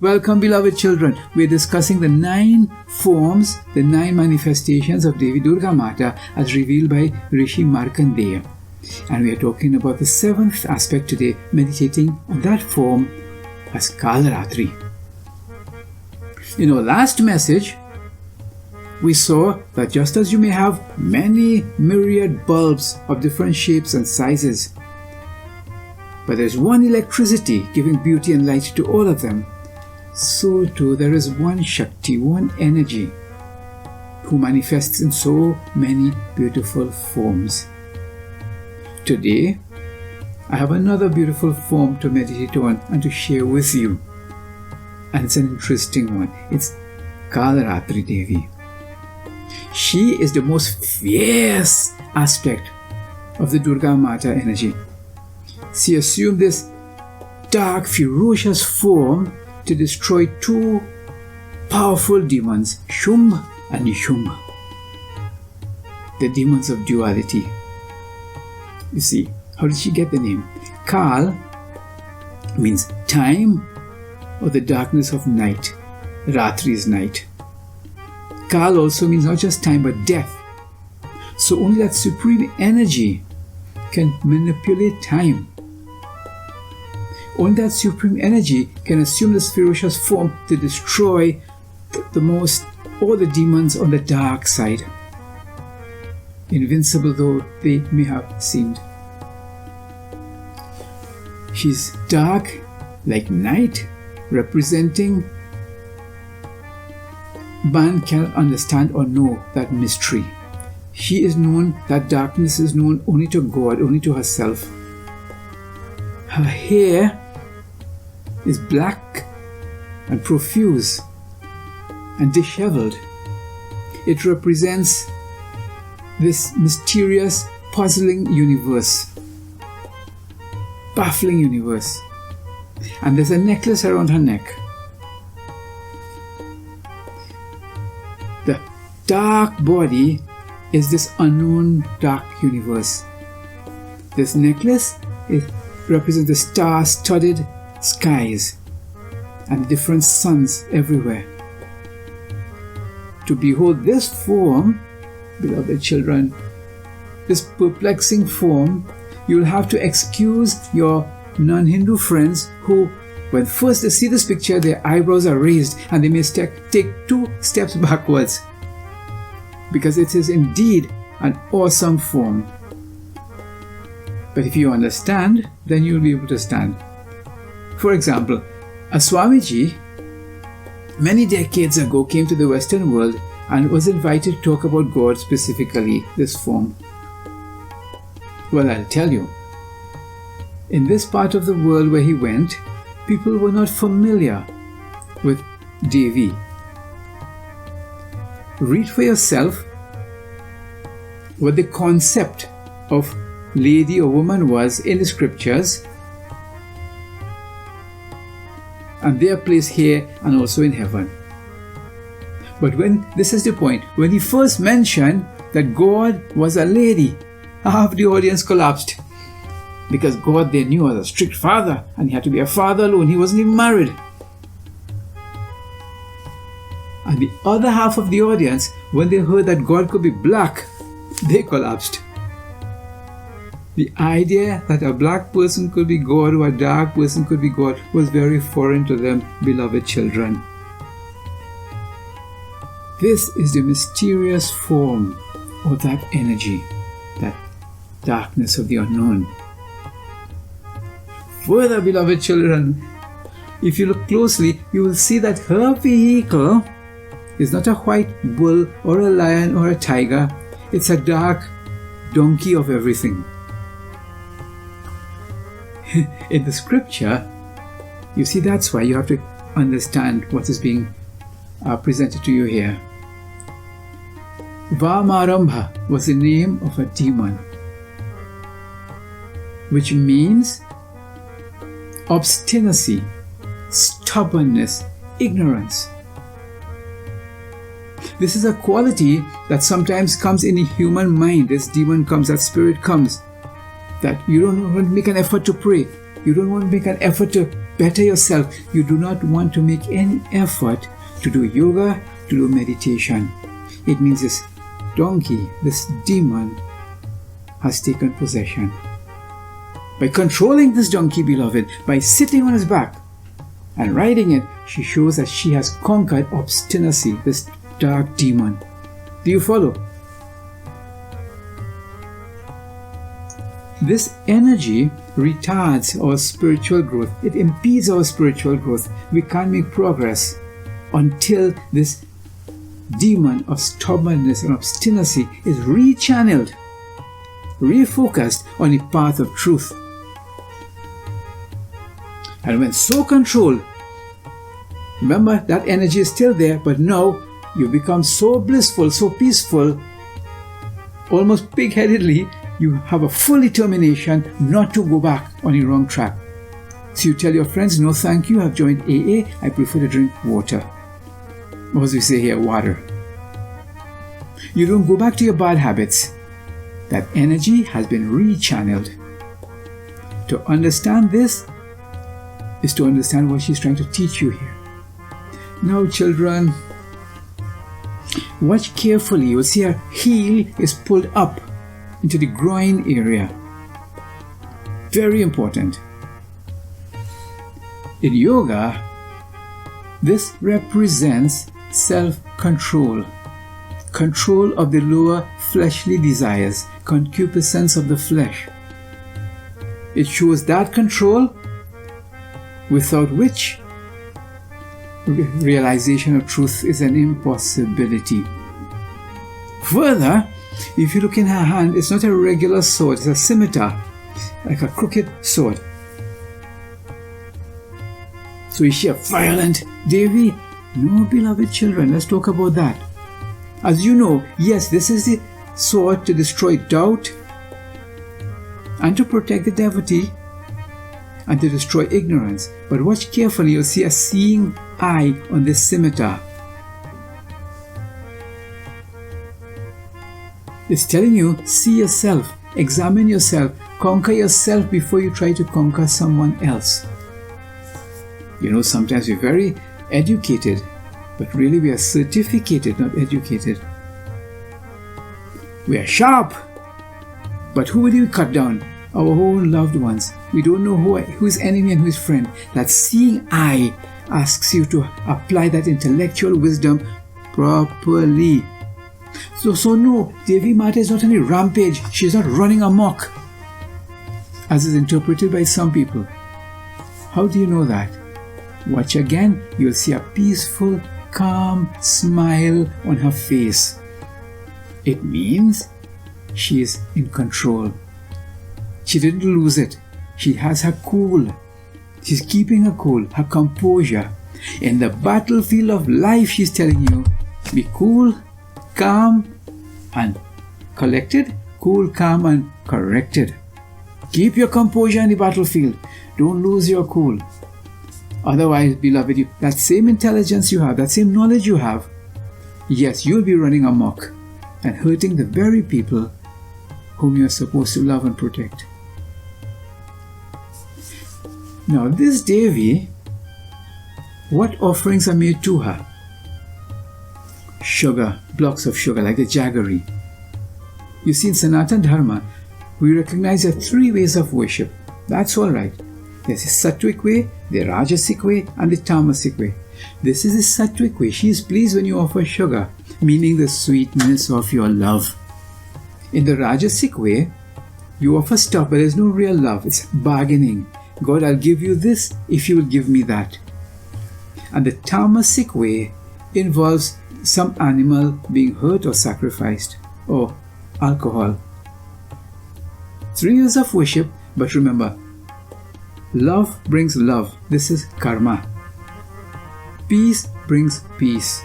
Welcome, beloved children. We are discussing the 9 forms, the 9 manifestations of Devi Durga Mata as revealed by Rishi Markandeya. And we are talking about the 7th aspect today, meditating on that form as Kalaratri. In our last message, we saw that just as you may have many myriad bulbs of different shapes and sizes, but there is one electricity giving beauty and light to all of them, so too there is one Shakti, one energy, who manifests in so many beautiful forms. Today, I have another beautiful form to meditate on and to share with you. And it's an interesting one. It's Kalaratri Devi. She is the most fierce aspect of the Durga Mata energy. She assumed this dark, ferocious form to destroy 2 powerful demons, Shum and Nishum, the demons of duality. You see, how did she get the name? Kal means time or the darkness of night. Ratri is night. Kal also means not just time but death. So only that supreme energy can manipulate time. Only that supreme energy can assume this ferocious form to destroy all the demons on the dark side, invincible though they may have seemed. She's dark like night, representing man cannot understand or know that mystery. She is known, that darkness is known only to God, only to herself. Her hair is black and profuse and disheveled. It represents this mysterious, puzzling universe, baffling universe. And there's a necklace around her neck. The dark body is this unknown dark universe. This necklace represents the star-studded skies and different suns everywhere. To behold this form, beloved children, this perplexing form, you will have to excuse your non-Hindu friends who, when first they see this picture, their eyebrows are raised and they may take 2 steps backwards, because it is indeed an awesome form. But if you understand, then you will be able to stand. For example, a Swamiji many decades ago came to the Western world and was invited to talk about God, specifically this form. Well, I'll tell you, in this part of the world where he went, people were not familiar with Devi. Read for yourself what the concept of lady or woman was in the scriptures, and their place here and also in heaven. But this is the point, when he first mentioned that God was a lady, half the audience collapsed. Because God they knew was a strict father, and he had to be a father alone. He wasn't even married. And the other half of the audience, when they heard that God could be black, they collapsed. The idea that a black person could be God or a dark person could be God was very foreign to them, beloved children. This is the mysterious form of that energy, that darkness of the unknown. Further, beloved children, if you look closely, you will see that her vehicle is not a white bull or a lion or a tiger. It's a dark donkey of everything. In the scripture, you see, that's why you have to understand what is being presented to you here. Vamarambha was the name of a demon, which means obstinacy, stubbornness, ignorance. This is a quality that sometimes comes in the human mind. This demon comes, that spirit comes, that you don't want to make an effort to pray. You don't want to make an effort to better yourself. You do not want to make any effort to do yoga, to do meditation. It means this donkey, this demon, has taken possession. By controlling this donkey, beloved, by sitting on his back and riding it, she shows that she has conquered obstinacy, this dark demon. Do you follow? This energy retards our spiritual growth. It impedes our spiritual growth. We can't make progress until this demon of stubbornness and obstinacy is rechanneled, refocused on the path of truth. And when so controlled, remember that energy is still there, but now you become so blissful, so peaceful, almost pig-headedly, you have a full determination not to go back on the wrong track. So you tell your friends, no thank you, I've joined AA, I prefer to drink water. Or as we say here, water. You don't go back to your bad habits. That energy has been rechanneled. To understand this is to understand what she's trying to teach you here. Now, children, watch carefully. You'll see her heel is pulled up into the groin area. Very important. In yoga, this represents self-control. Control of the lower fleshly desires, concupiscence of the flesh. It shows that control without which realization of truth is an impossibility. Further, if you look in her hand, it's not a regular sword, it's a scimitar, like a crooked sword. So is she a violent Devi? No, beloved children, let's talk about that. As you know, yes, this is the sword to destroy doubt and to protect the devotee and to destroy ignorance. But watch carefully, you'll see a seeing eye on this scimitar. It's telling you, see yourself, examine yourself, conquer yourself before you try to conquer someone else. You know, sometimes we're very educated, but really we are certificated, not educated. We are sharp, but who will you cut down? Our own loved ones. We don't know who is enemy and who is friend. That seeing eye asks you to apply that intellectual wisdom properly. So no, Devi Mata is not on a rampage. She is not running amok, as is interpreted by some people. How do you know that? Watch again, you'll see a peaceful, calm smile on her face. It means she is in control. She didn't lose it. She has her cool. She's keeping her cool, her composure. In the battlefield of life, she's telling you, be cool, calm, and collected. Cool, calm, and corrected. Keep your composure in the battlefield. Don't lose your cool. Otherwise, beloved, that same intelligence you have, that same knowledge you have, yes, you'll be running amok and hurting the very people whom you're supposed to love and protect. Now, this Devi, what offerings are made to her? Sugar, blocks of sugar, like the jaggery. You see, in Sanatana Dharma, we recognize there are three ways of worship. That's all right. There's the sattvic way, the rajasic way, and the tamasic way. This is the sattvic way. She is pleased when you offer sugar, meaning the sweetness of your love. In the rajasic way, you offer stuff, but there's no real love. It's bargaining. God, I'll give you this if you will give me that. And the tamasic way involves some animal being hurt or sacrificed, or alcohol. Three ways of worship, but remember, love brings love. This is karma. Peace brings peace.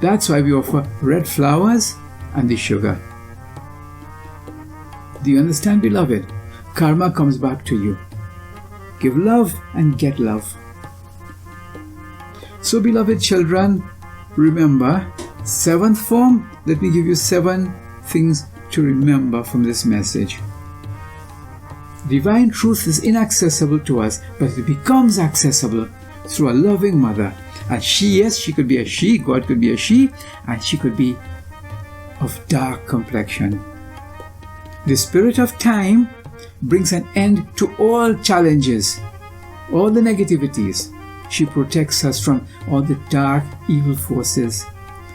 That's why we offer red flowers and the sugar. Do you understand, beloved? Karma comes back to you. Give love and get love. So, beloved children, remember, 7th form, let me give you 7 things to remember from this message. Divine truth is inaccessible to us, but it becomes accessible through a loving mother. And she, yes, she could be a she, God could be a she, and she could be of dark complexion. The spirit of time brings an end to all challenges, all the negativities. She protects us from all the dark, evil forces.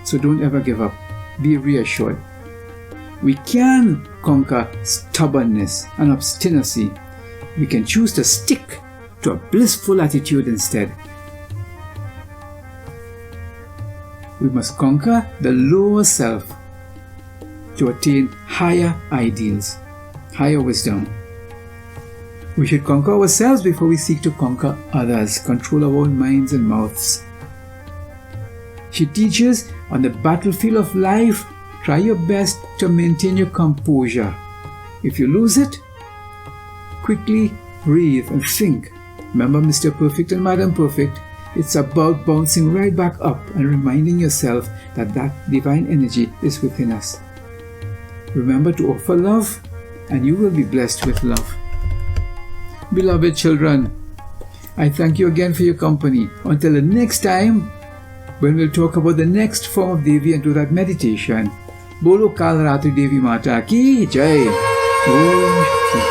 So don't ever give up. Be reassured. We can conquer stubbornness and obstinacy. We can choose to stick to a blissful attitude instead. We must conquer the lower self to attain higher ideals, higher wisdom. We should conquer ourselves before we seek to conquer others, control our own minds and mouths. She teaches, on the battlefield of life, try your best to maintain your composure. If you lose it, quickly breathe and think. Remember Mr. Perfect and Madam Perfect? It's about bouncing right back up and reminding yourself that that divine energy is within us. Remember to offer love, and you will be blessed with love. Beloved children, I thank you again for your company. Until the next time, when we'll talk about the next form of Devi and do that meditation. Bolo KalaratriMata ki jai. Om